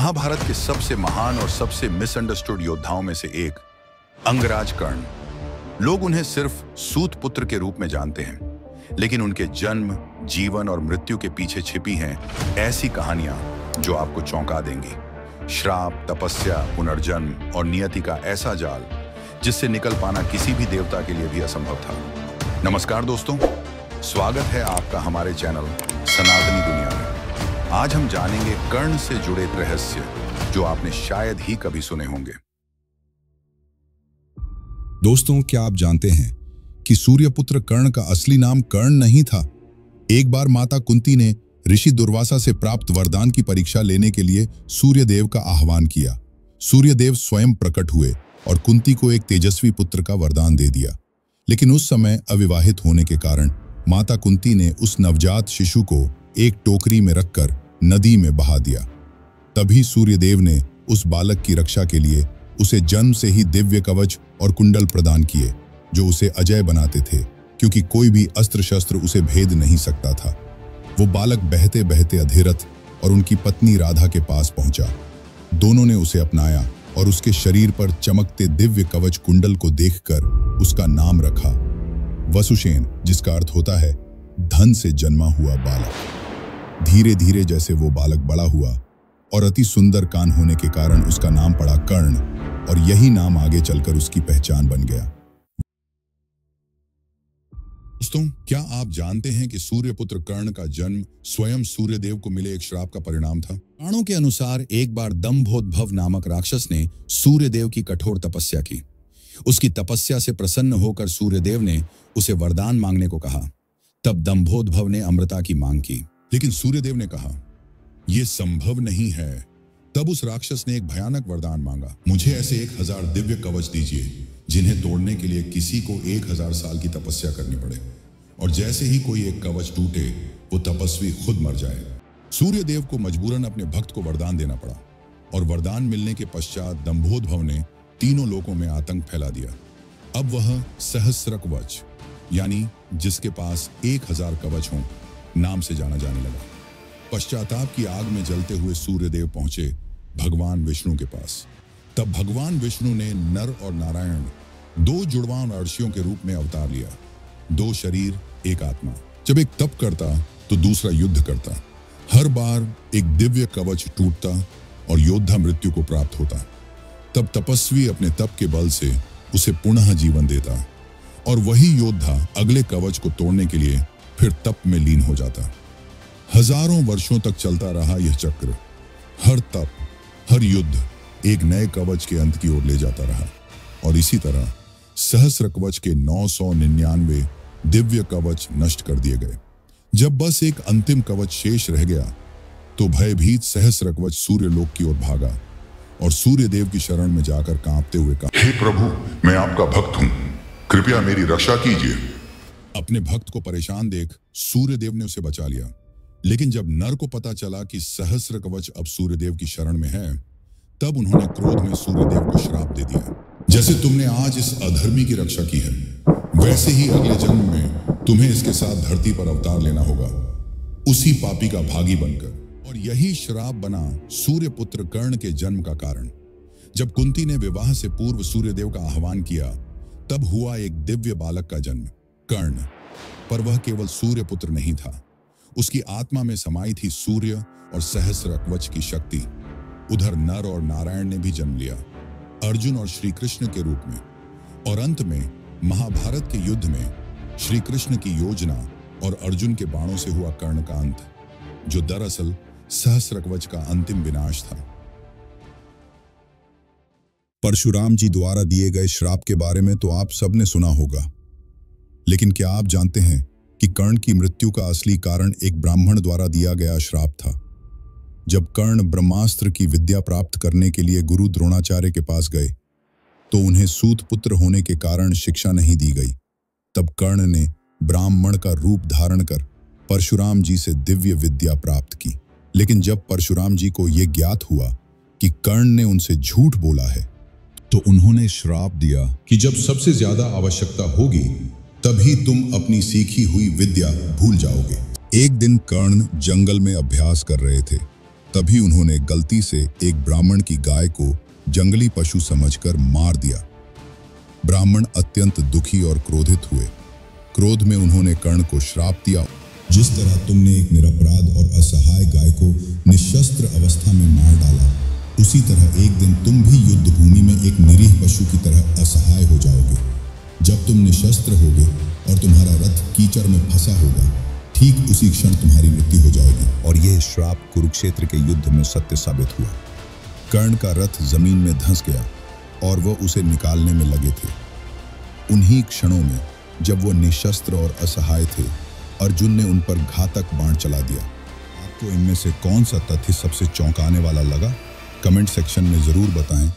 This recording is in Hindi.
महाभारत के सबसे महान और सबसे मिसअंडरस्टूड योद्धाओं में से एक अंगराज कर्ण। लोग उन्हें सिर्फ सूत पुत्र के रूप में जानते हैं, लेकिन उनके जन्म, जीवन और मृत्यु के पीछे छिपी हैं ऐसी कहानियां जो आपको चौंका देंगी। श्राप, तपस्या, पुनर्जन्म और नियति का ऐसा जाल जिससे निकल पाना किसी भी देवता के लिए भी असंभव था। नमस्कार दोस्तों, स्वागत है आपका हमारे चैनल सनातनी दुनिया में। आज हम जानेंगे कर्ण से जुड़े रहस्य जो आपने शायद ही कभी सुने होंगे। दोस्तों, क्या आप जानते हैं कि सूर्यपुत्र कर्ण का असली नाम कर्ण नहीं था। एक बार माता कुंती ने ऋषि दुर्वासा से प्राप्त वरदान की परीक्षा लेने के लिए सूर्यदेव का आह्वान किया। सूर्यदेव स्वयं प्रकट हुए और कुंती को एक तेजस्वी पुत्र का वरदान दे दिया। लेकिन उस समय अविवाहित होने के कारण माता कुंती ने उस नवजात शिशु को एक टोकरी में रखकर नदी में बहा दिया। तभी सूर्यदेव ने उस बालक की रक्षा के लिए उसे जन्म से ही दिव्य कवच और कुंडल प्रदान किए, जो उसे अजय बनाते थे, क्योंकि कोई भी अस्त्र शस्त्र उसे भेद नहीं सकता था। वो बालक बहते बहते अधिरथ और उनकी पत्नी राधा के पास पहुंचा। दोनों ने उसे अपनाया और उसके शरीर पर चमकते दिव्य कवच कुंडल को देखकर उसका नाम रखा वसुसेन, जिसका अर्थ होता है धन से जन्मा हुआ बालक। धीरे धीरे जैसे वो बालक बड़ा हुआ और अति सुंदर कान होने के कारण उसका नाम पड़ा कर्ण, और यही नाम आगे चलकर उसकी पहचान बन गया। दोस्तों, क्या आप जानते हैं कि सूर्यपुत्र कर्ण का जन्म स्वयं सूर्यदेव को मिले एक श्राप का परिणाम था? पुराणों के अनुसार एक बार दंभोद्भव नामक राक्षस ने सूर्यदेव की कठोर तपस्या की। उसकी तपस्या से प्रसन्न होकर सूर्यदेव ने उसे वरदान मांगने को कहा। तब दंभोद्भव ने अमृता की मांग की, लेकिन सूर्यदेव ने कहा यह संभव नहीं है। तब उस राक्षस ने एक भयानक वरदान मांगा, मुझे ऐसे 1000 दिव्य कवच दीजिए जिन्हें तोड़ने के लिए किसी को 1000 साल की तपस्या करनी पड़े, और जैसे ही कोई एक कवच टूटे वो तपस्वी खुद मर जाए। सूर्यदेव को मजबूरन अपने भक्त को वरदान देना पड़ा, और वरदान मिलने के पश्चात दंभोद्भव ने तीनों लोकों में आतंक फैला दिया। अब वह सहस्रकवच, यानी जिसके पास 1000 कवच हों, नाम से जाना जाने लगा। पश्चाताप की आग में जलते हुए सूर्यदेव पहुंचे भगवान विष्णु के पास। तब भगवान विष्णु ने नर और नारायण, 2 जुड़वां अर्षियों के रूप में अवतार लिया। 2 शरीर, एक आत्मा। जब एक तप करता तो दूसरा युद्ध करता। हर बार एक दिव्य कवच टूटता और योद्धा मृत्यु को प्राप्त होता। तब तपस्वी अपने तप के बल से उसे पुनः जीवन देता, और वही योद्धा अगले कवच को तोड़ने के लिए फिर तप में लीन हो जाता। हजारों वर्षों तक चलता रहा यह चक्र। हर तप, हर युद्ध एक नए कवच के अंत की ओर ले जाता रहा, और इसी तरह सहस्र कवच के 999 दिव्य कवच नष्ट कर दिए गए। जब बस एक अंतिम कवच शेष रह गया तो भयभीत सहस्र कवच सूर्यलोक की ओर भागा और सूर्यदेव की शरण में जाकर कांपते हुए कहा, हे प्रभु, मैं आपका भक्त हूं, कृपया मेरी रक्षा कीजिए। अपने भक्त को परेशान देख सूर्यदेव ने उसे बचा लिया। लेकिन जब नर को पता चला कि सहस्र कवच अब सूर्यदेव की शरण में है, तब उन्होंने क्रोध में सूर्यदेव को श्राप दे दिया, जैसे तुमने आज इस अधर्मी की रक्षा की है, वैसे ही अगले जन्म में तुम्हें इसके साथ धरती पर अवतार लेना होगा, उसी पापी का भागी बनकर। और यही श्राप बना सूर्यपुत्र कर्ण के जन्म का कारण। जब कुंती ने विवाह से पूर्व सूर्यदेव का आह्वान किया, तब हुआ एक दिव्य बालक का जन्म, कर्ण। पर वह केवल सूर्यपुत्र नहीं था, उसकी आत्मा में समाई थी सूर्य और सहस्र कवच की शक्ति। उधर नर और नारायण ने भी जन्म लिया, अर्जुन और श्री कृष्ण के रूप में। और अंत में महाभारत के युद्ध में श्री कृष्ण की योजना और अर्जुन के बाणों से हुआ कर्ण का अंत, जो दरअसल सहस्र कवच का अंतिम विनाश था। परशुराम जी द्वारा दिए गए श्राप के बारे में तो आप सबने सुना होगा, लेकिन क्या आप जानते हैं कि कर्ण की मृत्यु का असली कारण एक ब्राह्मण द्वारा दिया गया श्राप था? जब कर्ण ब्रह्मास्त्र की विद्या प्राप्त करने के लिए गुरु द्रोणाचार्य के पास गए, तो उन्हें सूत पुत्र होने के कारण शिक्षा नहीं दी गई। तब कर्ण ने ब्राह्मण का रूप धारण कर परशुराम जी से दिव्य विद्या प्राप्त की। लेकिन जब परशुराम जी को यह ज्ञात हुआ कि कर्ण ने उनसे झूठ बोला है, तो उन्होंने श्राप दिया कि जब सबसे ज्यादा आवश्यकता होगी तभी तुम अपनी सीखी हुई विद्या भूल जाओगे। एक दिन कर्ण जंगल में अभ्यास कर रहे थे तभी उन्होंने गलती से एक ब्राह्मण की गाय को जंगली पशु समझकर मार दिया। ब्राह्मण अत्यंत दुखी और क्रोधित हुए। क्रोध में उन्होंने कर्ण को श्राप दिया, जिस तरह तुमने एक निरपराध और असहाय गाय को निशस्त्र अवस्था में मार डाला, उसी तरह एक दिन तुम भी युद्ध भूमि में एक निरीह पशु की तरह असहाय हो जाओगे। जब तुम निशस्त्र होगे और तुम्हारा रथ कीचड़ में फंसा होगा, ठीक उसी क्षण तुम्हारी मृत्यु हो जाएगी। और यह श्राप कुरुक्षेत्र के युद्ध में सत्य साबित हुआ। कर्ण का रथ जमीन में धंस गया और वह उसे निकालने में लगे थे। उन्हीं क्षणों में जब वो निशस्त्र और असहाय थे, अर्जुन ने उन पर घातक बाण चला दिया। आपको इनमें से कौन सा तथ्य सबसे चौंकाने वाला लगा? कमेंट सेक्शन में जरूर बताएं।